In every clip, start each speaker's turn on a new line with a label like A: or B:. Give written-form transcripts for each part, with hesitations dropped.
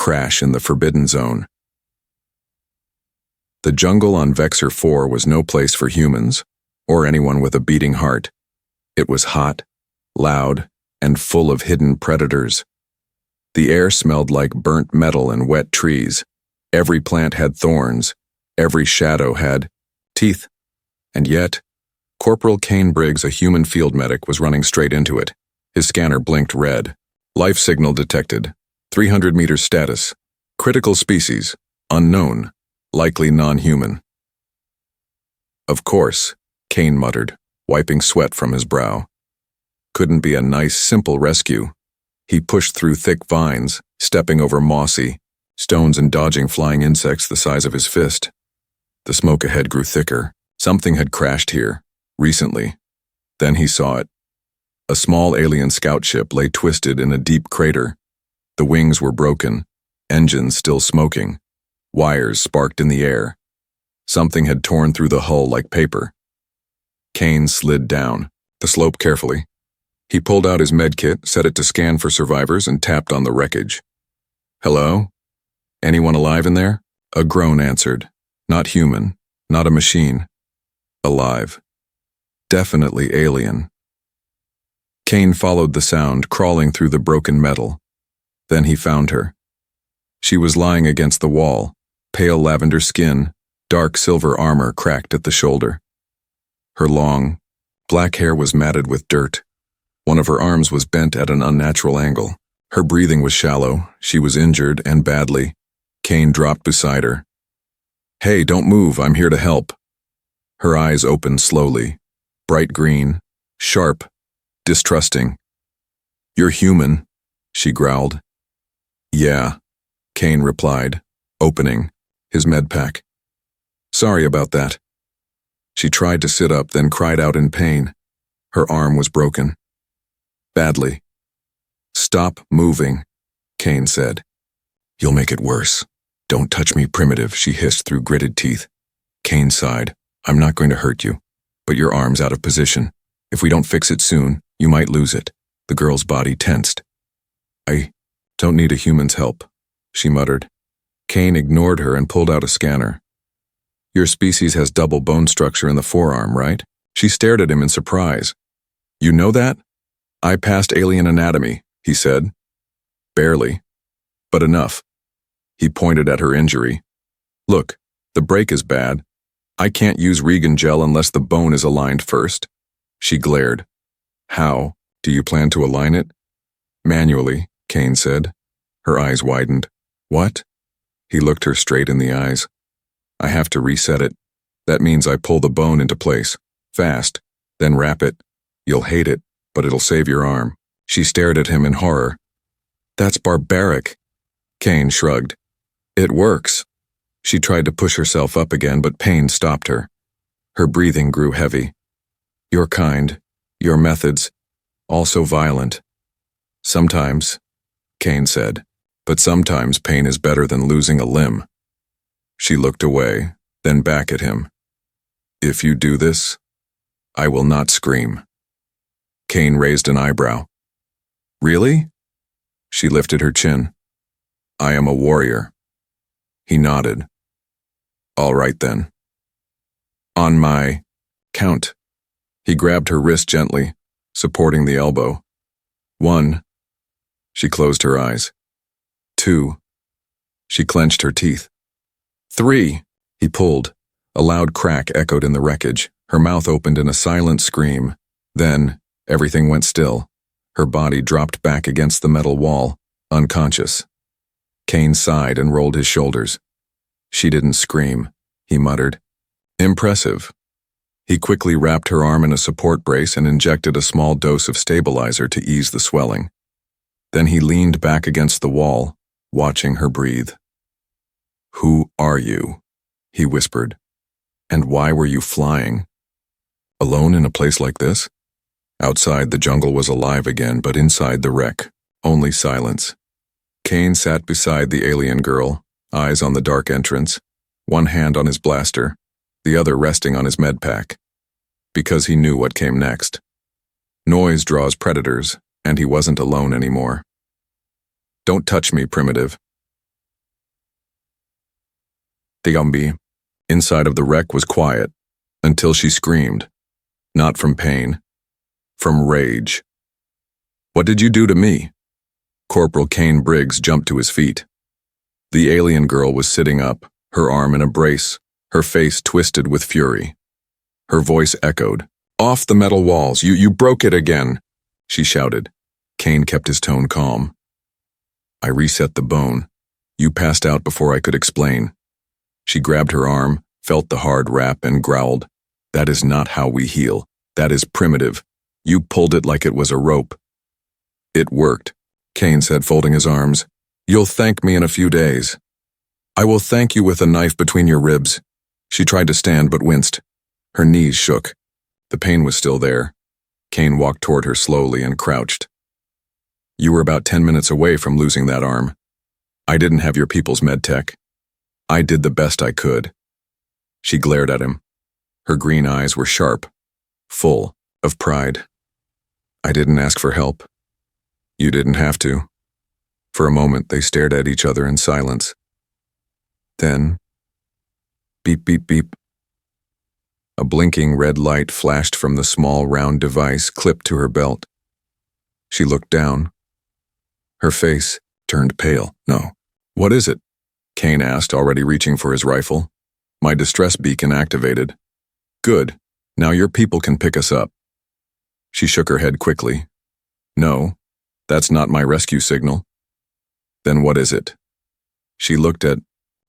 A: crash in the forbidden zone. The jungle on Vexor 4 was no place for humans, or anyone with a beating heart. It was hot, loud, and full of hidden predators. The air smelled like burnt metal and wet trees. Every plant had thorns. Every shadow had teeth. And yet, Corporal Kane Briggs, a human field medic, was running straight into it. His scanner blinked red. Life signal detected. 300 meters status. Critical species. Unknown. Likely non-human. Of course, Kane muttered, wiping sweat from his brow. Couldn't be a nice, simple rescue. He pushed through thick vines, stepping over mossy stones and dodging flying insects the size of his fist. The smoke ahead grew thicker. Something had crashed here, recently. Then he saw it. A small alien scout ship lay twisted in a deep crater. The wings were broken, engines still smoking. Wires sparked in the air. Something had torn through the hull like paper. Kane slid down the slope carefully. He pulled out his medkit, set it to scan for survivors, and tapped on the wreckage. Hello? Anyone alive in there? A groan answered. Not human, not a machine. Alive. Definitely alien. Kane followed the sound, crawling through the broken metal. Then he found her. She was lying against the wall, pale lavender skin, dark silver armor cracked at the shoulder. Her long, black hair was matted with dirt. One of her arms was bent at an unnatural angle. Her breathing was shallow. She was injured and badly. Kane dropped beside her. Hey, don't move, I'm here to help. Her eyes opened slowly, bright green, sharp, distrusting. You're human, she growled. Yeah, Kane replied, opening his medpack. Sorry about that. She tried to sit up, then cried out in pain. Her arm was broken. Badly. Stop moving, Kane said. You'll make it worse. Don't touch me, primitive, she hissed through gritted teeth. Kane sighed. I'm not going to hurt you, but your arm's out of position. If we don't fix it soon, you might lose it. The girl's body tensed. I don't need a human's help, she muttered. Kane ignored her and pulled out a scanner. Your species has double bone structure in the forearm, right? She stared at him in surprise. You know that? I passed alien anatomy, he said. Barely. But enough. He pointed at her injury. Look, the break is bad. I can't use Regan gel unless the bone is aligned first. She glared. How do you plan to align it? Manually, Kane said. Her eyes widened. What? He looked her straight in the eyes. I have to reset it. That means I pull the bone into place, fast, then wrap it. You'll hate it, but it'll save your arm. She stared at him in horror. That's barbaric. Kane shrugged. It works. She tried to push herself up again, but pain stopped her. Her breathing grew heavy. Your kind, your methods, also violent. Sometimes, Kane said, but sometimes pain is better than losing a limb. She looked away, then back at him. If you do this, I will not scream. Kane raised an eyebrow. Really? She lifted her chin. I am a warrior. He nodded. All right then. On my count. He grabbed her wrist gently, supporting the elbow. 1. She closed her eyes. 2. She clenched her teeth. 3. He pulled. A loud crack echoed in the wreckage. Her mouth opened in a silent scream. Then, everything went still. Her body dropped back against the metal wall, unconscious. Kane sighed and rolled his shoulders. She didn't scream, he muttered. Impressive. He quickly wrapped her arm in a support brace and injected a small dose of stabilizer to ease the swelling. Then he leaned back against the wall, watching her breathe. Who are you? He whispered. And why were you flying? Alone in a place like this? Outside, the jungle was alive again, but inside the wreck, only silence. Kane sat beside the alien girl, eyes on the dark entrance, one hand on his blaster, the other resting on his medpack, because he knew what came next. Noise draws predators, and he wasn't alone anymore. Don't touch me, primitive. Tigambi. Inside of the wreck was quiet, until she screamed. Not from pain. From rage. What did you do to me? Corporal Kane Briggs jumped to his feet. The alien girl was sitting up, her arm in a brace, her face twisted with fury. Her voice echoed. Off the metal walls, you broke it again, she shouted. Kane kept his tone calm. I reset the bone. You passed out before I could explain. She grabbed her arm, felt the hard wrap, and growled. That is not how we heal. That is primitive. You pulled it like it was a rope. It worked, Kane said, folding his arms. You'll thank me in a few days. I will thank you with a knife between your ribs. She tried to stand but winced. Her knees shook. The pain was still there. Kane walked toward her slowly and crouched. You were about 10 minutes away from losing that arm. I didn't have your people's medtech. I did the best I could. She glared at him. Her green eyes were sharp, full of pride. I didn't ask for help. You didn't have to. For a moment, they stared at each other in silence. Then, beep, beep, beep. A blinking red light flashed from the small round device clipped to her belt. She looked down. Her face turned pale. No. What is it? Kane asked, already reaching for his rifle. My distress beacon activated. Good. Now your people can pick us up. She shook her head quickly. No, that's not my rescue signal. Then what is it? She looked at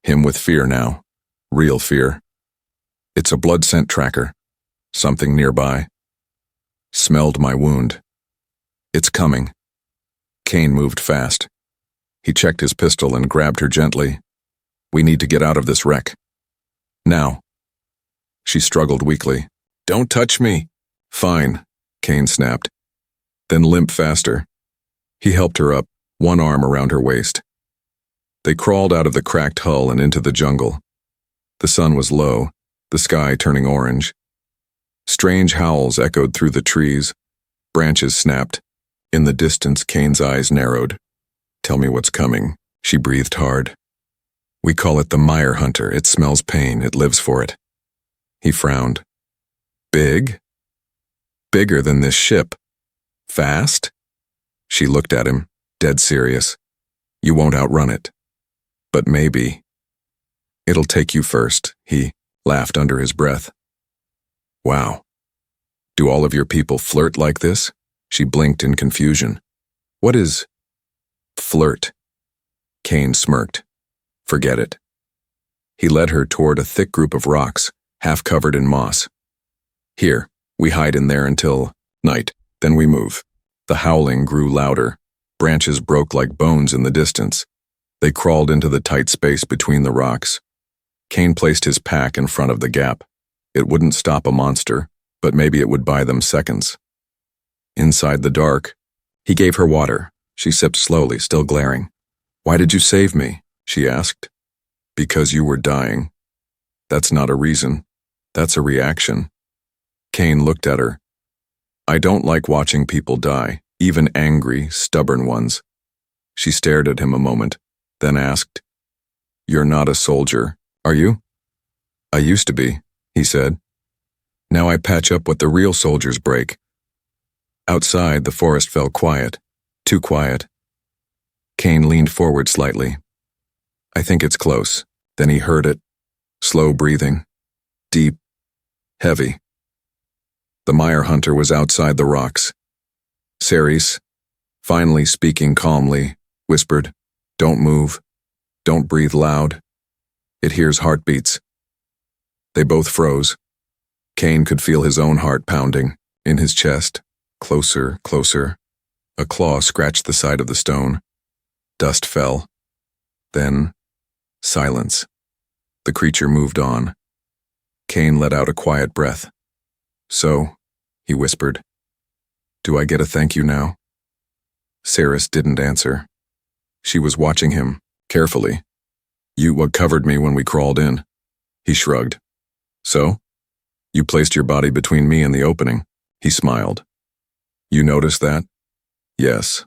A: him with fear now. Real fear. It's a blood scent tracker. Something nearby. Smelled my wound. It's coming. Kane moved fast. He checked his pistol and grabbed her gently. We need to get out of this wreck. Now. She struggled weakly. Don't touch me. Fine, Kane snapped. Then limp faster. He helped her up, one arm around her waist. They crawled out of the cracked hull and into the jungle. The sun was low, the sky turning orange. Strange howls echoed through the trees. Branches snapped. In the distance, Kane's eyes narrowed. Tell me what's coming, she breathed hard. We call it the Mire Hunter. It smells pain. It lives for it. He frowned. Big? Bigger than this ship. Fast? She looked at him, dead serious. You won't outrun it. But maybe. It'll take you first, he laughed under his breath. Wow. Do all of your people flirt like this? She blinked in confusion. What is flirt? Kane smirked. Forget it. He led her toward a thick group of rocks, half covered in moss. Here, we hide in there until night, then we move. The howling grew louder. Branches broke like bones in the distance. They crawled into the tight space between the rocks. Kane placed his pack in front of the gap. It wouldn't stop a monster, but maybe it would buy them seconds. Inside the dark, he gave her water. She sipped slowly, still glaring. Why did you save me? She asked. Because you were dying. That's not a reason. That's a reaction. Kane looked at her. I don't like watching people die, even angry, stubborn ones. She stared at him a moment, then asked, You're not a soldier, are you? I used to be, he said. Now I patch up what the real soldiers break. Outside, the forest fell quiet, too quiet. Kane leaned forward slightly. I think it's close. Then he heard it. Slow breathing. Deep. Heavy. The Mire Hunter was outside the rocks. Ceres, finally speaking calmly, whispered, Don't move. Don't breathe loud. It hears heartbeats. They both froze. Kane could feel his own heart pounding, in his chest. Closer, closer. A claw scratched the side of the stone. Dust fell. Then, silence. The creature moved on. Kane let out a quiet breath. So, he whispered, do I get a thank you now? Ceres didn't answer. She was watching him, carefully. You covered me when we crawled in. He shrugged. So? You placed your body between me and the opening. He smiled. You noticed that? Yes.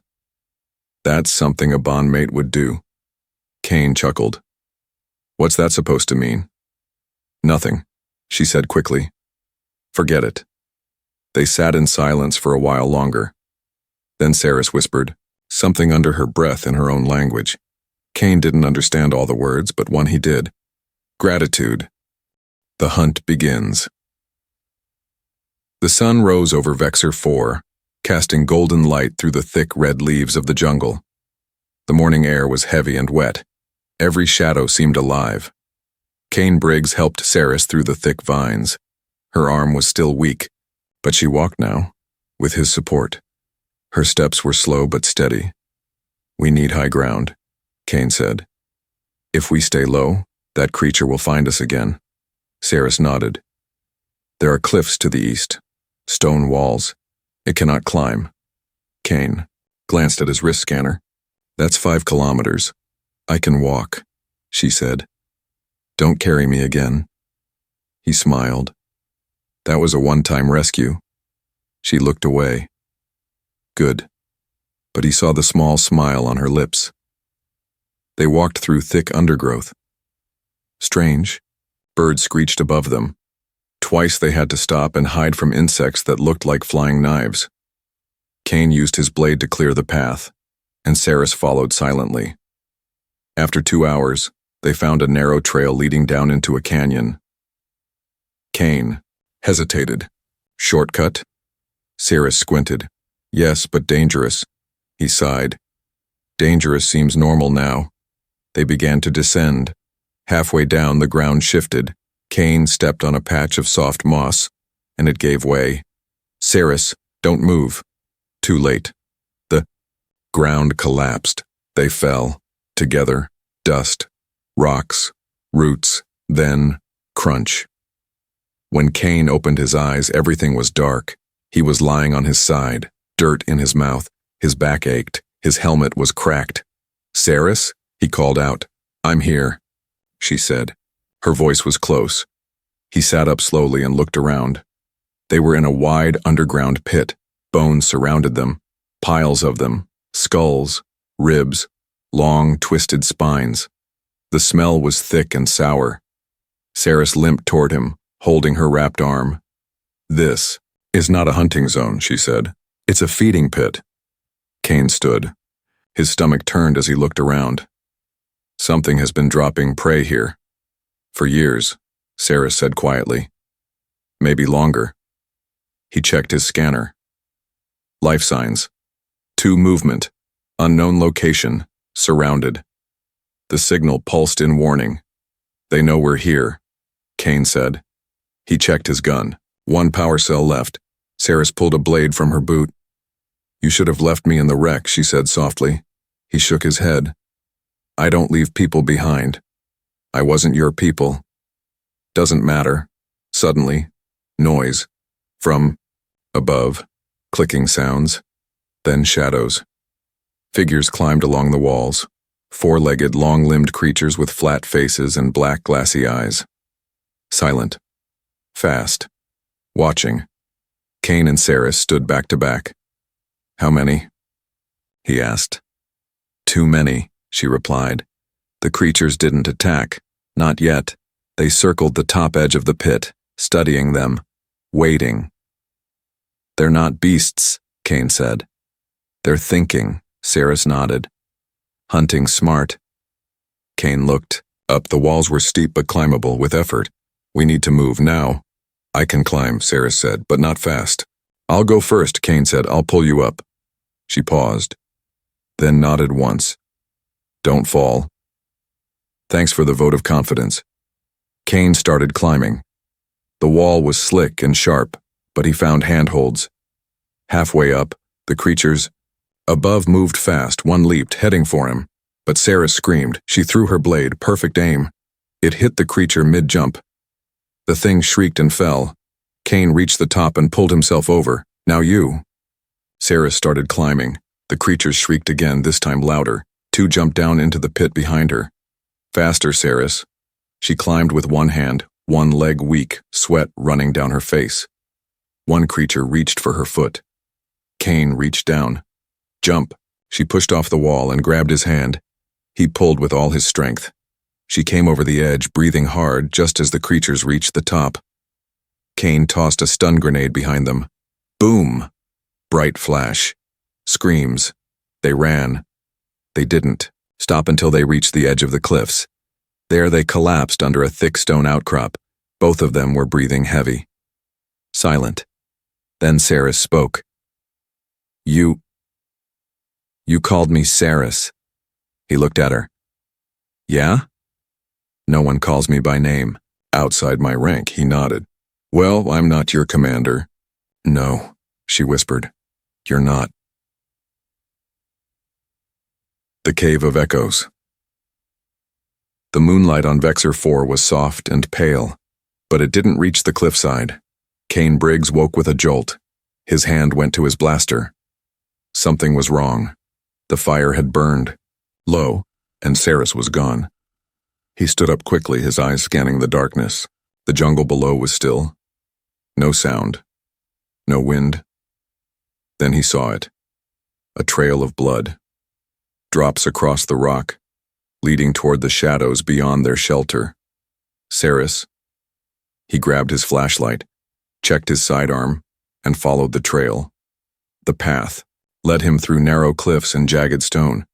A: That's something a bondmate would do. Kane chuckled. What's that supposed to mean? Nothing, she said quickly. Forget it. They sat in silence for a while longer. Then Saris whispered, something under her breath in her own language. Kane didn't understand all the words, but one he did. Gratitude. The hunt begins. The sun rose over Vexor 4, casting golden light through the thick red leaves of the jungle. The morning air was heavy and wet. Every shadow seemed alive. Kane Briggs helped Saris through the thick vines. Her arm was still weak, but she walked now, with his support. Her steps were slow but steady. We need high ground, Kane said. If we stay low, that creature will find us again. Saris nodded. There are cliffs to the east, stone walls. It cannot climb. Kane glanced at his wrist scanner. That's 5 kilometers. I can walk, she said. Don't carry me again. He smiled. That was a one-time rescue. She looked away. Good. But he saw the small smile on her lips. They walked through thick undergrowth. Strange. Birds screeched above them. Twice they had to stop and hide from insects that looked like flying knives. Kane used his blade to clear the path, and Saris followed silently. After 2 hours, they found a narrow trail leading down into a canyon. Kane hesitated. Shortcut? Saris squinted. Yes, but dangerous. He sighed. Dangerous seems normal now. They began to descend. Halfway down, the ground shifted. Kane stepped on a patch of soft moss, and it gave way. Saris, don't move. Too late. The ground collapsed. They fell. Together. Dust. Rocks. Roots. Then, crunch. When Kane opened his eyes, everything was dark. He was lying on his side, dirt in his mouth. His back ached. His helmet was cracked. Saris? He called out. I'm here, she said. Her voice was close. He sat up slowly and looked around. They were in a wide underground pit. Bones surrounded them. Piles of them. Skulls. Ribs. Long, twisted spines. The smell was thick and sour. Saris limped toward him, holding her wrapped arm. This is not a hunting zone, she said. It's a feeding pit. Kane stood. His stomach turned as he looked around. Something has been dropping prey here. For years, Saris said quietly. Maybe longer. He checked his scanner. Life signs. 2 movement. Unknown location. Surrounded. The signal pulsed in warning. They know we're here, Kane said. He checked his gun. 1 power cell left. Saris pulled a blade from her boot. You should have left me in the wreck, she said softly. He shook his head. I don't leave people behind. I wasn't your people. Doesn't matter. Suddenly, noise. From above, clicking sounds, then shadows. Figures climbed along the walls. 4-legged, long-limbed creatures with flat faces and black, glassy eyes. Silent. Fast. Watching. Kane and Saris stood back to back. How many? He asked. Too many, she replied. The creatures didn't attack. Not yet. They circled the top edge of the pit, studying them. Waiting. They're not beasts, Kane said. They're thinking, Saris nodded. Hunting smart. Kane looked. Up, the walls were steep but climbable with effort. We need to move now. I can climb, Saris said, but not fast. I'll go first, Kane said. I'll pull you up. She paused, then nodded once. Don't fall. Thanks for the vote of confidence. Kane started climbing. The wall was slick and sharp, but he found handholds. Halfway up, the creatures above moved fast. One leaped, heading for him. But Saris screamed. She threw her blade, perfect aim. It hit the creature mid-jump. The thing shrieked and fell. Kane reached the top and pulled himself over. Now you. Saris started climbing. The creatures shrieked again, this time louder. 2 jumped down into the pit behind her. Faster, Saris. She climbed with one hand, one leg weak, sweat running down her face. One creature reached for her foot. Kane reached down. Jump. She pushed off the wall and grabbed his hand. He pulled with all his strength. She came over the edge, breathing hard, just as the creatures reached the top. Kane tossed a stun grenade behind them. Boom! Bright flash. Screams. They ran. They didn't stop until they reached the edge of the cliffs. There they collapsed under a thick stone outcrop. Both of them were breathing heavy. Silent. Then Saris spoke. You called me Saris. He looked at her. Yeah? No one calls me by name. Outside my rank, he nodded. Well, I'm not your commander. No, she whispered. You're not. The Cave of Echoes. The moonlight on Vexor 4 was soft and pale, but it didn't reach the cliffside. Kane Briggs woke with a jolt. His hand went to his blaster. Something was wrong. The fire had burned low, and Saris was gone. He stood up quickly, his eyes scanning the darkness. The jungle below was still. No sound. No wind. Then he saw it. A trail of blood. Drops across the rock, leading toward the shadows beyond their shelter. Saris. He grabbed his flashlight, checked his sidearm, and followed the trail. The path led him through narrow cliffs and jagged stone.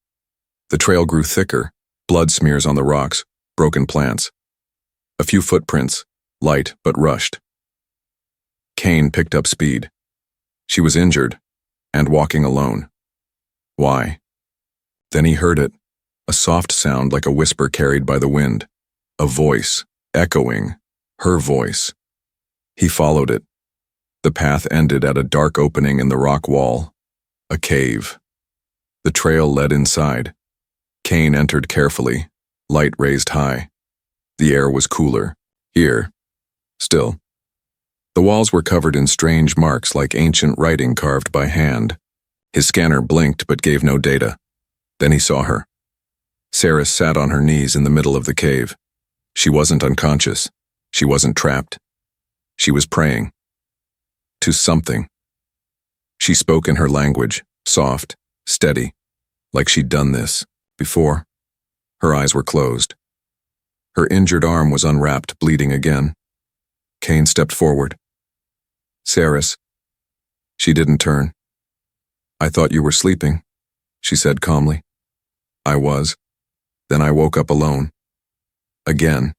A: The trail grew thicker, blood smears on the rocks, broken plants. A few footprints, light but rushed. Kane picked up speed. She was injured, and walking alone. Why? Then he heard it, a soft sound like a whisper carried by the wind. A voice, echoing, her voice. He followed it. The path ended at a dark opening in the rock wall. A cave. The trail led inside. Kane entered carefully, light raised high. The air was cooler. Here. Still. The walls were covered in strange marks like ancient writing carved by hand. His scanner blinked but gave no data. Then he saw her. Saris sat on her knees in the middle of the cave. She wasn't unconscious. She wasn't trapped. She was praying. To something. She spoke in her language, soft, steady, like she'd done this before. Her eyes were closed. Her injured arm was unwrapped, bleeding again. Kane stepped forward. Saris. She didn't turn. I thought you were sleeping, she said calmly. I was. Then I woke up alone. Again.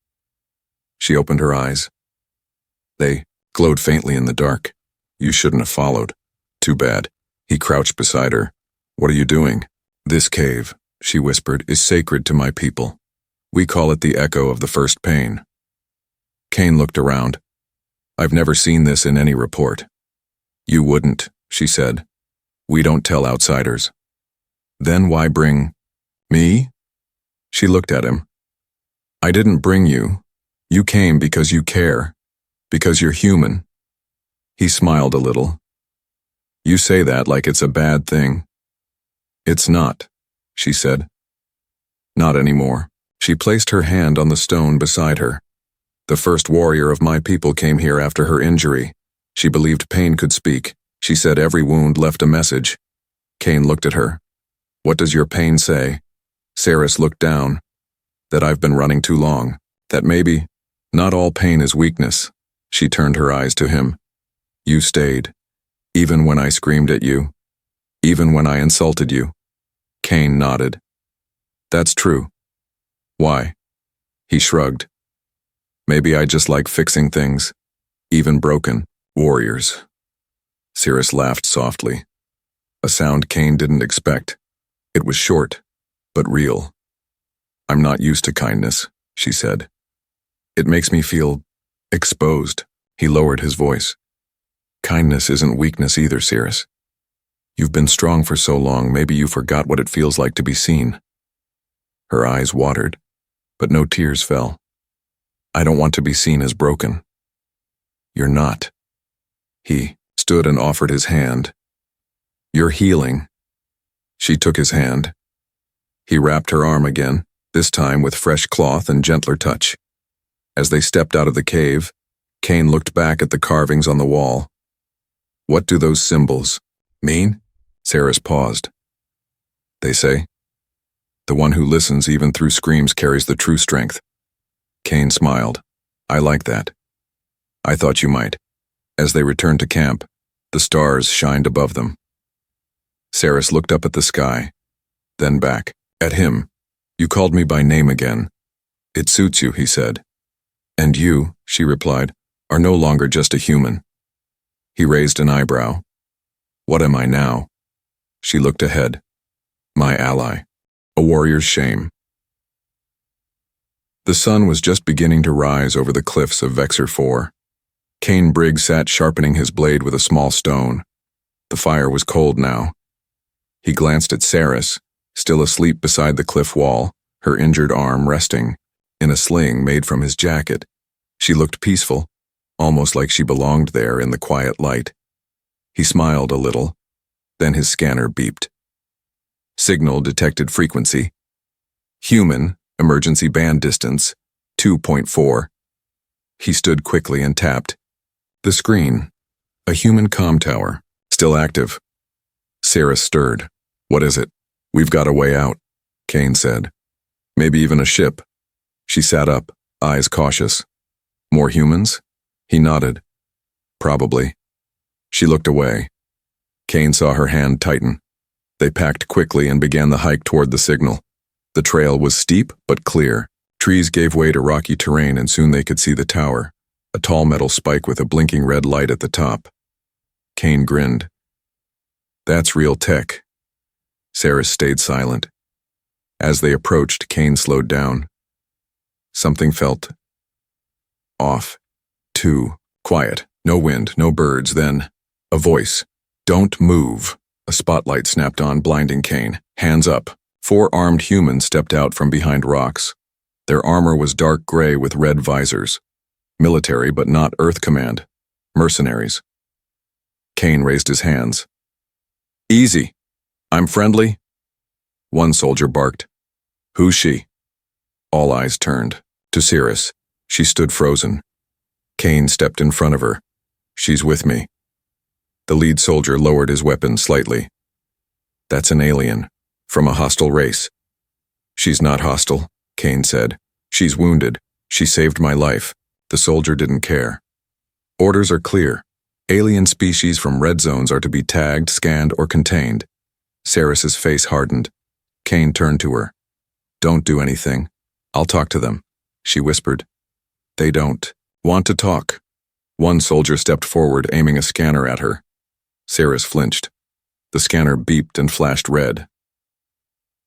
A: She opened her eyes. They glowed faintly in the dark. You shouldn't have followed. Too bad. He crouched beside her. What are you doing? This cave, she whispered, is sacred to my people. We call it the echo of the first pain. Kane looked around. I've never seen this in any report. You wouldn't, she said. We don't tell outsiders. Then why bring me? She looked at him. I didn't bring you. You came because you care. Because you're human. He smiled a little. You say that like it's a bad thing. It's not, she said. Not anymore. She placed her hand on the stone beside her. The first warrior of my people came here after her injury. She believed pain could speak. She said every wound left a message. Kane looked at her. What does your pain say? Saris looked down. That I've been running too long. That maybe, not all pain is weakness. She turned her eyes to him. You stayed. Even when I screamed at you. Even when I insulted you. Kane nodded. That's true. Why? He shrugged. Maybe I just like fixing things. Even broken. Warriors. Saris laughed softly. A sound Kane didn't expect. It was short, but real. I'm not used to kindness, she said. It makes me feel exposed. He lowered his voice. Kindness isn't weakness either, Saris. You've been strong for so long, maybe you forgot what it feels like to be seen. Her eyes watered, but no tears fell. I don't want to be seen as broken. You're not. He stood and offered his hand. You're healing. She took his hand. He wrapped her arm again, this time with fresh cloth and gentler touch. As they stepped out of the cave, Kane looked back at the carvings on the wall. What do those symbols mean? Saris paused. They say, The one who listens even through screams carries the true strength. Kane smiled. I like that. I thought you might. As they returned to camp, the stars shined above them. Saris looked up at the sky, then back at him. You called me by name again. It suits you, he said. And you, she replied, are no longer just a human. He raised an eyebrow. What am I now? She looked ahead. My ally. A warrior's shame. The sun was just beginning to rise over the cliffs of Vexor 4. Kane Briggs sat sharpening his blade with a small stone. The fire was cold now. He glanced at Saris, still asleep beside the cliff wall, her injured arm resting in a sling made from his jacket. She looked peaceful, almost like she belonged there in the quiet light. He smiled a little, then his scanner beeped. Signal detected frequency. Human, emergency band distance, 2.4. He stood quickly and tapped. The screen. A human comm tower, still active. Saris stirred. What is it? We've got a way out, Kane said. Maybe even a ship. She sat up, eyes cautious. More humans? He nodded. Probably. She looked away. Kane saw her hand tighten. They packed quickly and began the hike toward the signal. The trail was steep but clear. Trees gave way to rocky terrain and soon they could see the tower, a tall metal spike with a blinking red light at the top. Kane grinned. That's real tech. Saris stayed silent. As they approached, Kane slowed down. Something felt off. Too quiet. No wind, no birds. Then a voice. Don't move. A spotlight snapped on, blinding Kane. Hands up. 4 armed humans stepped out from behind rocks. Their armor was dark gray with red visors. Military, but not Earth Command. Mercenaries. Kane raised his hands. Easy. I'm friendly. One soldier barked. Who's she? All eyes turned. To Saris. She stood frozen. Kane stepped in front of her. She's with me. The lead soldier lowered his weapon slightly. That's an alien. From a hostile race. She's not hostile, Kane said. She's wounded. She saved my life. The soldier didn't care. Orders are clear. Alien species from red zones are to be tagged, scanned, or contained. Saris's face hardened. Kane turned to her. Don't do anything. I'll talk to them, she whispered. They don't want to talk. One soldier stepped forward, aiming a scanner at her. Saris flinched. The scanner beeped and flashed red.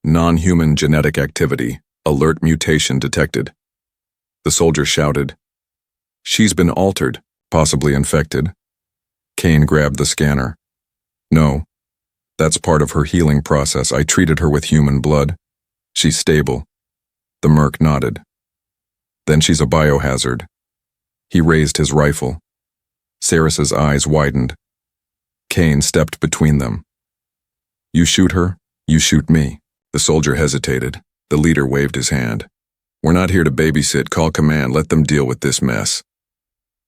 A: Non-human genetic activity. Alert mutation detected. The soldier shouted. She's been altered, possibly infected. Kane grabbed the scanner. No. That's part of her healing process. I treated her with human blood. She's stable. The merc nodded. Then she's a biohazard. He raised his rifle. Saris's eyes widened. Kane stepped between them. You shoot her, you shoot me. The soldier hesitated. The leader waved his hand. We're not here to babysit. Call command. Let them deal with this mess.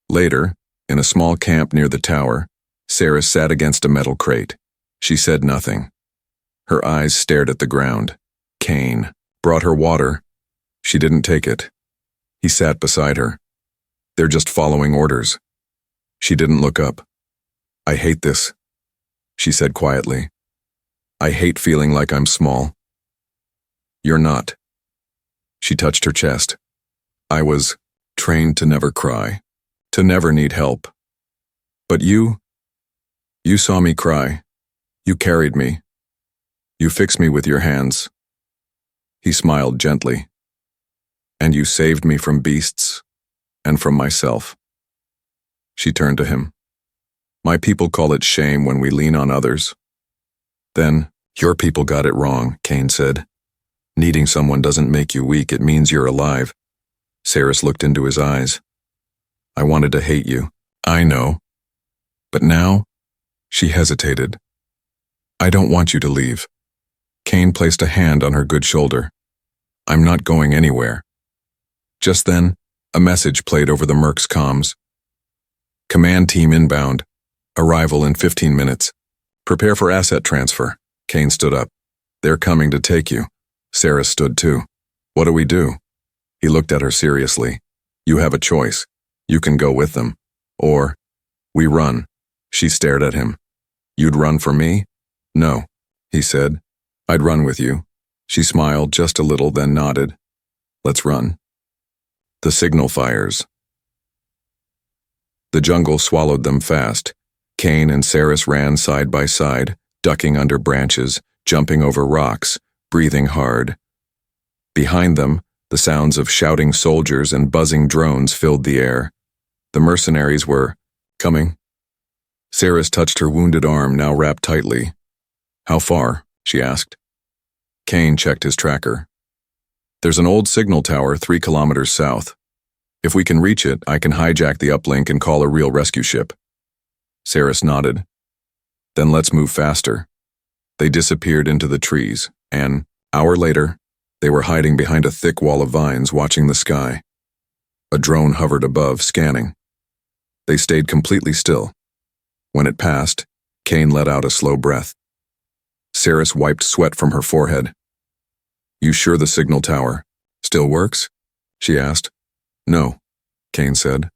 A: Later, in a small camp near the tower, Saris sat against a metal crate. She said nothing. Her eyes stared at the ground. Kane brought her water. She didn't take it. He sat beside her. They're just following orders. She didn't look up. I hate this, she said quietly. I hate feeling like I'm small. You're not. She touched her chest. I was trained to never cry, to never need help. But you saw me cry. You carried me. You fixed me with your hands. He smiled gently. And you saved me from beasts and from myself. She turned to him. My people call it shame when we lean on others. Then, your people got it wrong, Kane said. Needing someone doesn't make you weak, it means you're alive. Saris looked into his eyes. I wanted to hate you. I know. But now, she hesitated. I don't want you to leave. Kane placed a hand on her good shoulder. I'm not going anywhere. Just then, a message played over the merc's comms. Command team inbound. Arrival in 15 minutes. Prepare for asset transfer. Kane stood up. They're coming to take you. Sarah stood too. What do we do? He looked at her seriously. You have a choice. You can go with them. Or, we run. She stared at him. You'd run for me? No, he said. I'd run with you. She smiled just a little, then nodded. Let's run. The signal fires. The jungle swallowed them fast. Kane and Saris ran side by side, ducking under branches, jumping over rocks, breathing hard. Behind them, the sounds of shouting soldiers and buzzing drones filled the air. The mercenaries were coming. Saris touched her wounded arm, now wrapped tightly. How far? She asked. Kane checked his tracker. There's an old signal tower 3 kilometers south. If we can reach it, I can hijack the uplink and call a real rescue ship. Saris nodded. Then let's move faster. They disappeared into the trees, and, an hour later, they were hiding behind a thick wall of vines, watching the sky. A drone hovered above, scanning. They stayed completely still. When it passed, Kane let out a slow breath. Saris wiped sweat from her forehead. You sure the signal tower still works? She asked. No, Kane said.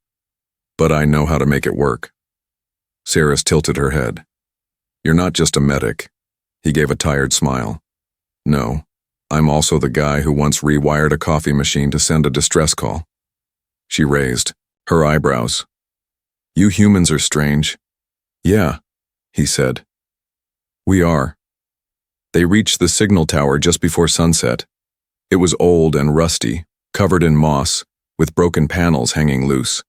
A: But I know how to make it work. Saris tilted her head. You're not just a medic. He gave a tired smile. No, I'm also the guy who once rewired a coffee machine to send a distress call. She raised her eyebrows. You humans are strange. Yeah, he said. We are. They reached the signal tower just before sunset. It was old and rusty, covered in moss, with broken panels hanging loose.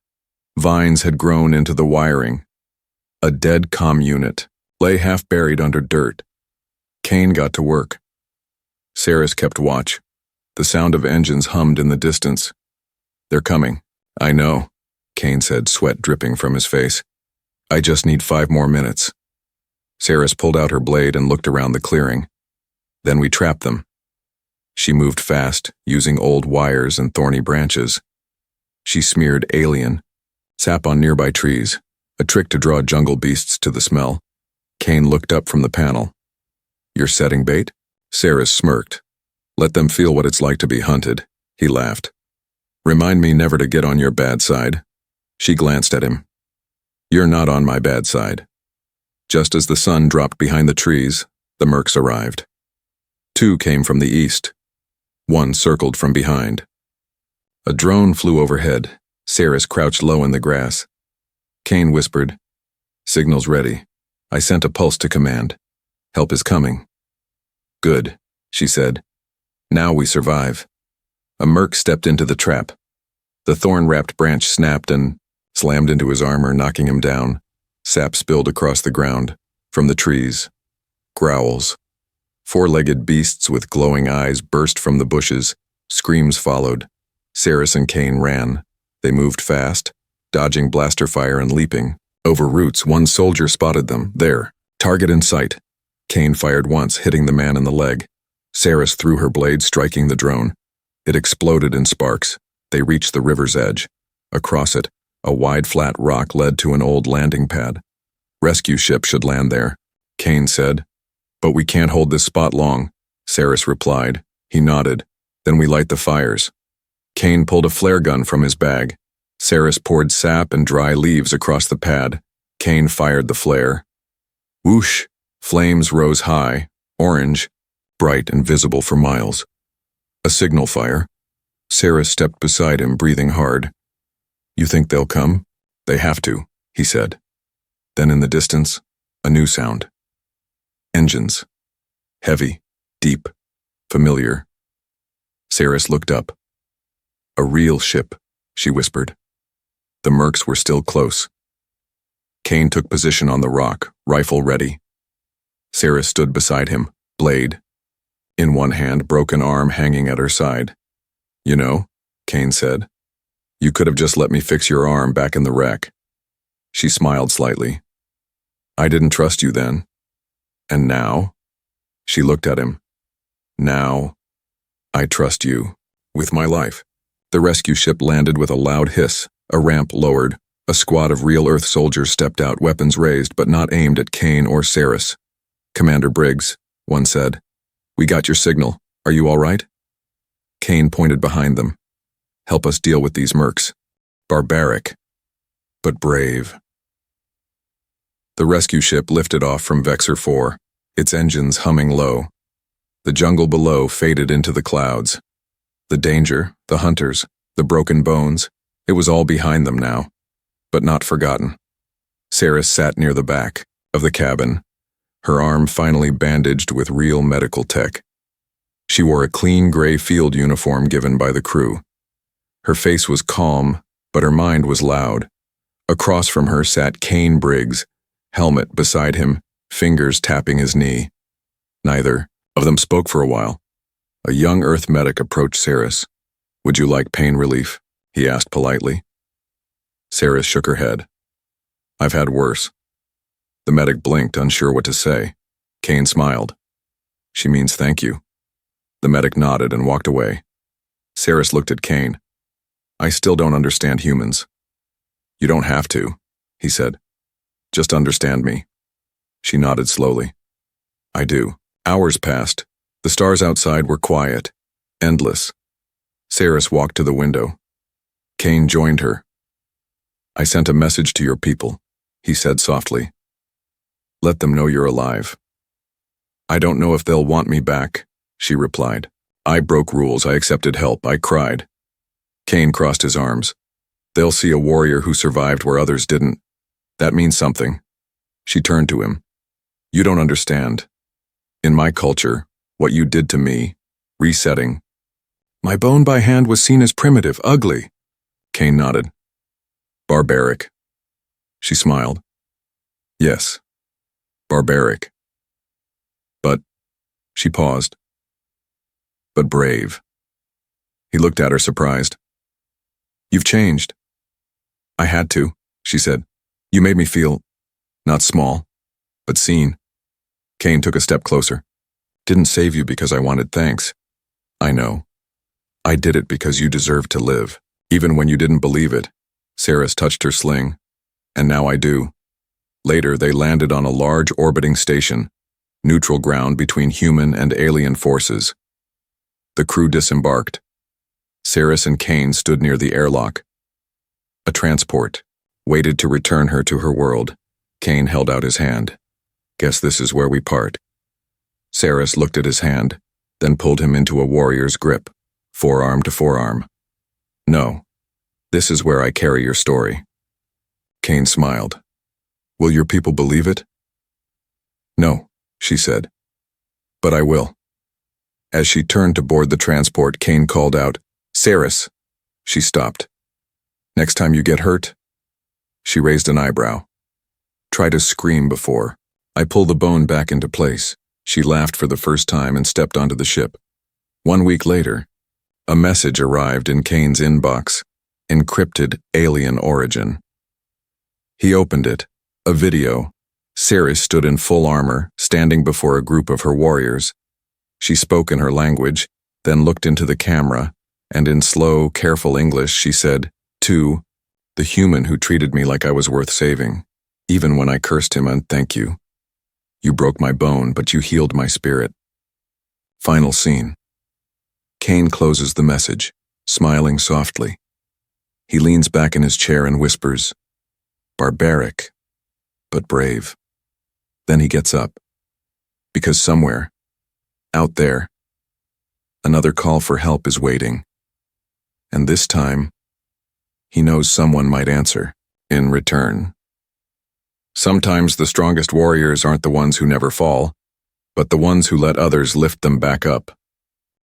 A: Vines had grown into the wiring. A dead comm unit lay half buried under dirt. Kane got to work. Saris kept watch. The sound of engines hummed in the distance. They're coming. I know, Kane said, sweat dripping from his face. I just need 5 more minutes. Saris pulled out her blade and looked around the clearing. Then we trapped them. She moved fast, using old wires and thorny branches. She smeared alien sap on nearby trees, a trick to draw jungle beasts to the smell. Kane looked up from the panel. You're setting bait? Saris smirked. Let them feel what it's like to be hunted, he laughed. Remind me never to get on your bad side. She glanced at him. You're not on my bad side. Just as the sun dropped behind the trees, the mercs arrived. 2 came from the east. 1 circled from behind. A drone flew overhead. Saris crouched low in the grass. Kane whispered, Signal's ready. I sent a pulse to command. Help is coming. Good, she said. Now we survive. A merc stepped into the trap. The thorn-wrapped branch snapped and slammed into his armor, knocking him down. Sap spilled across the ground, from the trees. Growls. 4-legged beasts with glowing eyes burst from the bushes. Screams followed. Saris and Kane ran. They moved fast, dodging blaster fire and leaping. Over roots, 1 soldier spotted them. There. Target in sight. Kane fired once, hitting the man in the leg. Saris threw her blade, striking the drone. It exploded in sparks. They reached the river's edge. Across it, a wide flat rock led to an old landing pad. Rescue ship should land there, Kane said. But we can't hold this spot long, Saris replied. He nodded. Then we light the fires. Kane pulled a flare gun from his bag. Saris poured sap and dry leaves across the pad. Kane fired the flare. Whoosh! Flames rose high, orange, bright and visible for miles. A signal fire. Saris stepped beside him, breathing hard. You think they'll come? They have to, he said. Then in the distance, a new sound. Engines. Heavy, deep, familiar. Saris looked up. A real ship, she whispered. The mercs were still close. Kane took position on the rock, rifle ready. Saris stood beside him, blade in one hand, broken arm hanging at her side. You know, Kane said, you could have just let me fix your arm back in the wreck. She smiled slightly. I didn't trust you then. And now? She looked at him. Now, I trust you. With my life. The rescue ship landed with a loud hiss. A ramp lowered. A squad of real Earth soldiers stepped out, weapons raised but not aimed at Kane or Saris. Commander Briggs, one said. We got your signal. Are you all right? Kane pointed behind them. Help us deal with these mercs. Barbaric, but brave. The rescue ship lifted off from Vexor 4, its engines humming low. The jungle below faded into the clouds. The danger, the hunters, the broken bones, it was all behind them now, but not forgotten. Saris sat near the back of the cabin, her arm finally bandaged with real medical tech. She wore a clean gray field uniform given by the crew. Her face was calm, but her mind was loud. Across from her sat Kane Briggs, helmet beside him, fingers tapping his knee. Neither of them spoke for a while. A young Earth medic approached Saris. "Would you like pain relief?" he asked politely. Saris shook her head. "I've had worse." The medic blinked, unsure what to say. Kane smiled. "She means thank you." The medic nodded and walked away. Saris looked at Kane. "I still don't understand humans." "You don't have to," he said. "Just understand me." She nodded slowly. "I do." Hours passed. The stars outside were quiet, endless. Saris walked to the window. Kane joined her. "I sent a message to your people," he said softly. "Let them know you're alive." "I don't know if they'll want me back," she replied. "I broke rules, I accepted help, I cried." Kane crossed his arms. "They'll see a warrior who survived where others didn't. That means something." She turned to him. "You don't understand. In my culture, what you did to me, resetting. My bone by hand was seen as primitive, ugly." Kane nodded. "Barbaric." She smiled. "Yes, barbaric. But," she paused, "but brave." He looked at her surprised. "You've changed." "I had to," she said. "You made me feel, not small, but seen." Kane took a step closer. "Didn't save you because I wanted thanks. I know. I did it because you deserved to live, even when you didn't believe it." Saris touched her sling. "And now I do." Later, they landed on a large orbiting station, neutral ground between human and alien forces. The crew disembarked. Saris and Kane stood near the airlock. A transport waited to return her to her world. Kane held out his hand. "Guess this is where we part." Saris looked at his hand, then pulled him into a warrior's grip, forearm to forearm. "No, this is where I carry your story." Kane smiled. "Will your people believe it?" "No," she said. "But I will." As she turned to board the transport, Kane called out, "Saris!" She stopped. "Next time you get hurt?" She raised an eyebrow. "Try to scream before I pull the bone back into place." She laughed for the first time and stepped onto the ship. 1 week later, a message arrived in Kane's inbox, encrypted alien origin. He opened it, a video. Saris stood in full armor, standing before a group of her warriors. She spoke in her language, then looked into the camera, and in slow, careful English she said, "To the human who treated me like I was worth saving, even when I cursed him, and thank you. You broke my bone, but you healed my spirit." Final scene. Kane closes the message, smiling softly. He leans back in his chair and whispers, "Barbaric, but brave." Then he gets up. Because somewhere, out there, another call for help is waiting. And this time, he knows someone might answer in return. Sometimes the strongest warriors aren't the ones who never fall, but the ones who let others lift them back up.